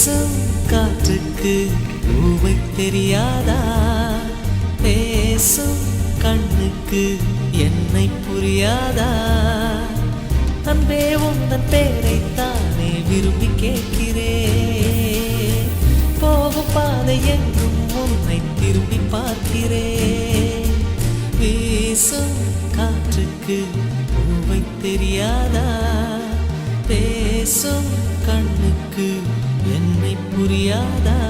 வீசும் காற்றுக்கு பூவை தெரியாதா? பேசும் கண்ணுக்கு என்னை புரியாதா? அன்பே உந்தன் பேரைத்தானே விரும்பி கேட்கிறேன். போகும் பாதை எங்கும் உன்னை திரும்பி பார்க்கிறேன். வீசும் காற்றுக்கு பூவை தெரியாதா? பேசும் கண்ணுக்கு என்னை புரியாதா?